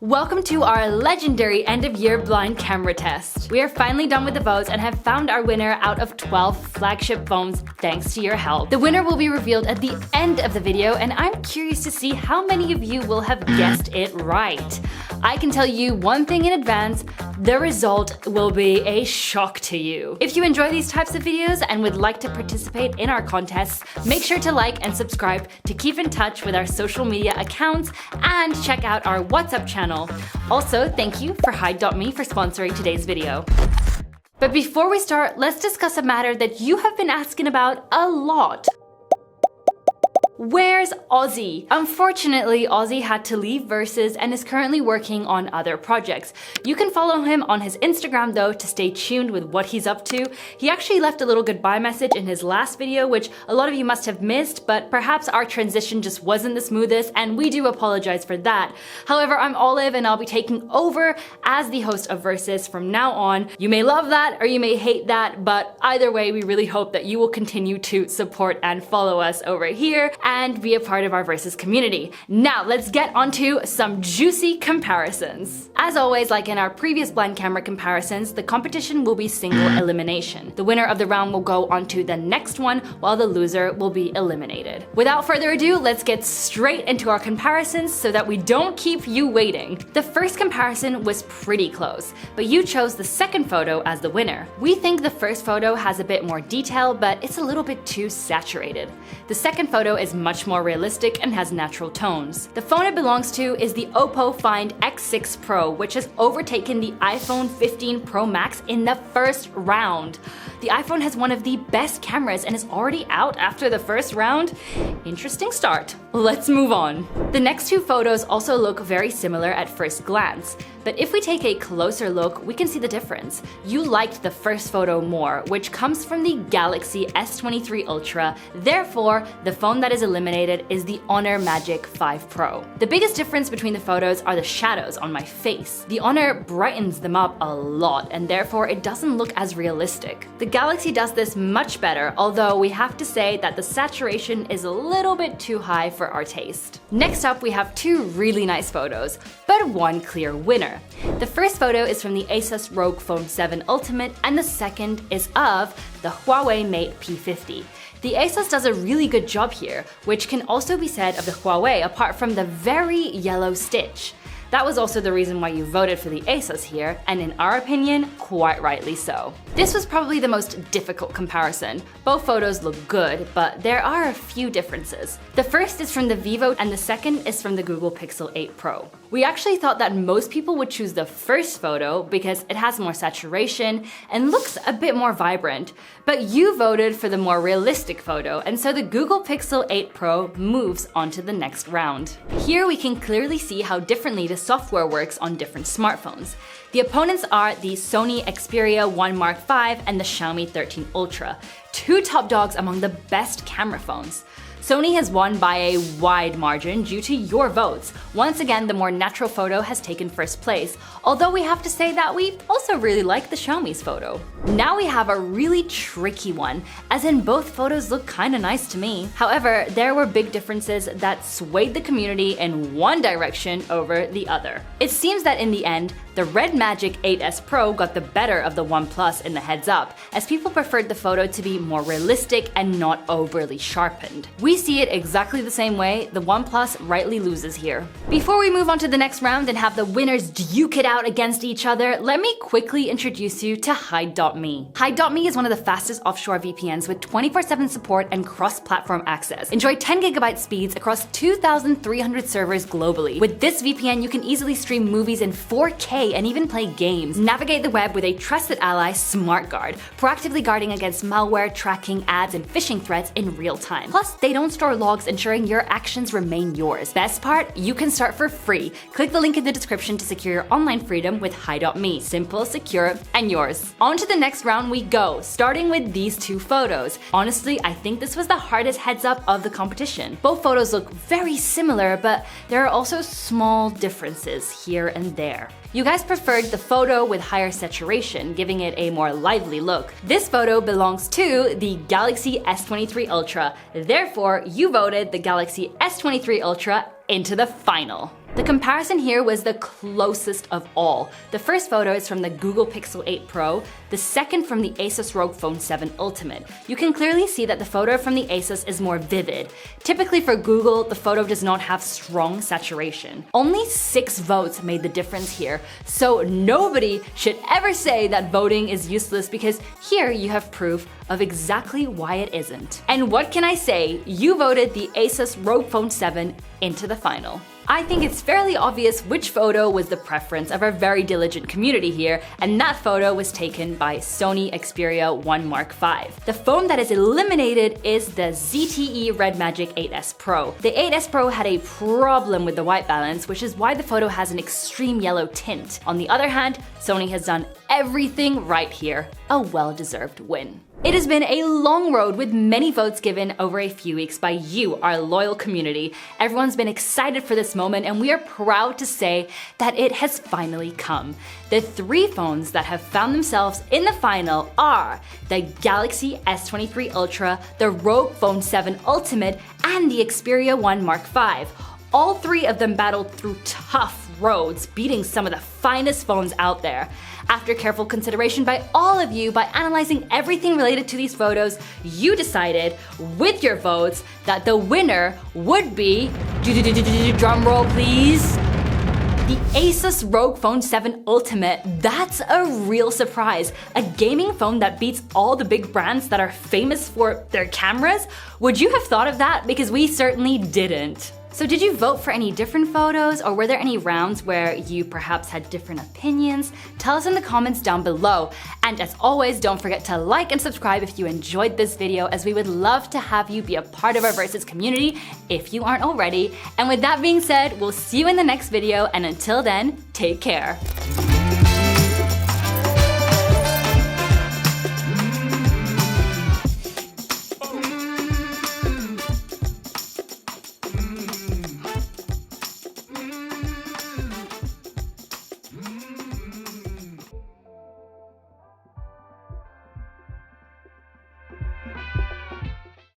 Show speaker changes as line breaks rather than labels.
Welcome to our legendary end-of-year blind camera test. We are finally done with the votes and have found our winner out of 12 flagship phones thanks to your help. The winner will be revealed at the end of the video, and I'm curious to see how many of you will have guessed it right. I can tell you one thing in advance, the result will be a shock to you. If you enjoy these types of videos and would like to participate in our contests, make sure to like and subscribe to keep in touch with our social media accounts and check out our WhatsApp channel. Also, thank you for Hide.me for sponsoring today's video. But before we start, let's discuss a matter that you have been asking about a lot. Where's Ozzy? Unfortunately, Ozzy had to leave Versus and is currently working on other projects. You can follow him on his Instagram though to stay tuned with what he's up to. He actually left a little goodbye message in his last video, which a lot of you must have missed, but perhaps our transition just wasn't the smoothest, and we do apologize for that. However, I'm Olive and I'll be taking over as the host of Versus from now on. You may love that or you may hate that, but either way, we really hope that you will continue to support and follow us over here and be a part of our Versus community. Now, let's get onto some juicy comparisons. As always, like in our previous blind camera comparisons, the competition will be single elimination. The winner of the round will go on to the next one, while the loser will be eliminated. Without further ado, let's get straight into our comparisons so that we don't keep you waiting. The first comparison was pretty close, but you chose the second photo as the winner. We think the first photo has a bit more detail, but it's a little bit too saturated. The second photo is much more realistic and has natural tones. The phone it belongs to is the Oppo Find X6 Pro, which has overtaken the iPhone 15 Pro Max in the first round. The iPhone has one of the best cameras and is already out after the first round. Interesting start. Let's move on. The next two photos also look very similar at first glance, but if we take a closer look, we can see the difference. You liked the first photo more, which comes from the Galaxy S23 Ultra. Therefore, the phone that is eliminated is the RedMagic 5 Pro. The biggest difference between the photos are the shadows on my face. The Honor brightens them up a lot, and therefore it doesn't look as realistic. The Galaxy does this much better, although we have to say that the saturation is a little bit too high for our taste. Next up, we have two really nice photos, but one clear winner. The first photo is from the Asus ROG Phone 7 Ultimate, and the second is of the Huawei Mate P50. The Asus does a really good job here, which can also be said of the Huawei apart from the very yellow stitch. That was also the reason why you voted for the Asus here, and in our opinion, quite rightly so. This was probably the most difficult comparison. Both photos look good, but there are a few differences. The first is from the Vivo and the second is from the Google Pixel 8 Pro. We actually thought that most people would choose the first photo because it has more saturation and looks a bit more vibrant, but you voted for the more realistic photo, and so the Google Pixel 8 Pro moves on to the next round. Here we can clearly see how differently the software works on different smartphones. The opponents are the Sony Xperia 1 Mark V and the Xiaomi 13 Ultra, two top dogs among the best camera phones. Sony has won by a wide margin due to your votes. Once again, the more natural photo has taken first place, although we have to say that we also really like the Xiaomi's photo. Now we have a really tricky one, as in both photos look kinda nice to me. However, there were big differences that swayed the community in one direction over the other. It seems that in the end, the RedMagic 8S Pro got the better of the OnePlus in the heads up, as people preferred the photo to be more realistic and not overly sharpened. We see it exactly the same way. The OnePlus rightly loses here. Before we move on to the next round and have the winners duke it out against each other, let me quickly introduce you to Hide.me. Hide.me is one of the fastest offshore VPNs with 24/7 support and cross-platform access. Enjoy 10 GB speeds across 2,300 servers globally. With this VPN, you can easily stream movies in 4K and even play games. Navigate the web with a trusted ally, SmartGuard, proactively guarding against malware, tracking, ads, and phishing threats in real time. Plus, they don't store logs, ensuring your actions remain yours. Best part, you can start for free. Click the link in the description to secure your online freedom with Hide.me. Simple, secure, and yours. On to the next round we go, starting with these two photos. Honestly, I think this was the hardest heads up of the competition. Both photos look very similar, but there are also small differences here and there. You guys preferred the photo with higher saturation, giving it a more lively look. This photo belongs to the Galaxy S23 Ultra. Therefore, you voted the Galaxy S23 Ultra into the final. The comparison here was the closest of all. The first photo is from the Google Pixel 8 Pro, the second from the Asus ROG Phone 7 Ultimate. You can clearly see that the photo from the Asus is more vivid. Typically for Google, the photo does not have strong saturation. Only 6 votes made the difference here, so nobody should ever say that voting is useless because here you have proof of exactly why it isn't. And what can I say? You voted the Asus ROG Phone 7 into the final. I think it's fairly obvious which photo was the preference of our very diligent community here, and that photo was taken by Sony Xperia 1 Mark V. The phone that is eliminated is the ZTE RedMagic 8S Pro. The 8S Pro had a problem with the white balance, which is why the photo has an extreme yellow tint. On the other hand, Sony has done everything right here. A well-deserved win. It has been a long road with many votes given over a few weeks by you, our loyal community. Everyone's been excited for this moment and we are proud to say that it has finally come. The 3 phones that have found themselves in the final are the Galaxy S23 Ultra, the ROG Phone 7 Ultimate, and the Xperia 1 Mark V. All 3 of them battled through tough roads, beating some of the finest phones out there. After careful consideration by all of you, by analyzing everything related to these photos, you decided, with your votes, that the winner would be, drum roll please, the Asus ROG Phone 7 Ultimate. That's a real surprise. A gaming phone that beats all the big brands that are famous for their cameras? Would you have thought of that? Because we certainly didn't. So did you vote for any different photos, or were there any rounds where you perhaps had different opinions? Tell us in the comments down below. And as always, don't forget to like and subscribe if you enjoyed this video, as we would love to have you be a part of our Versus community if you aren't already. And with that being said, we'll see you in the next video, and until then, take care.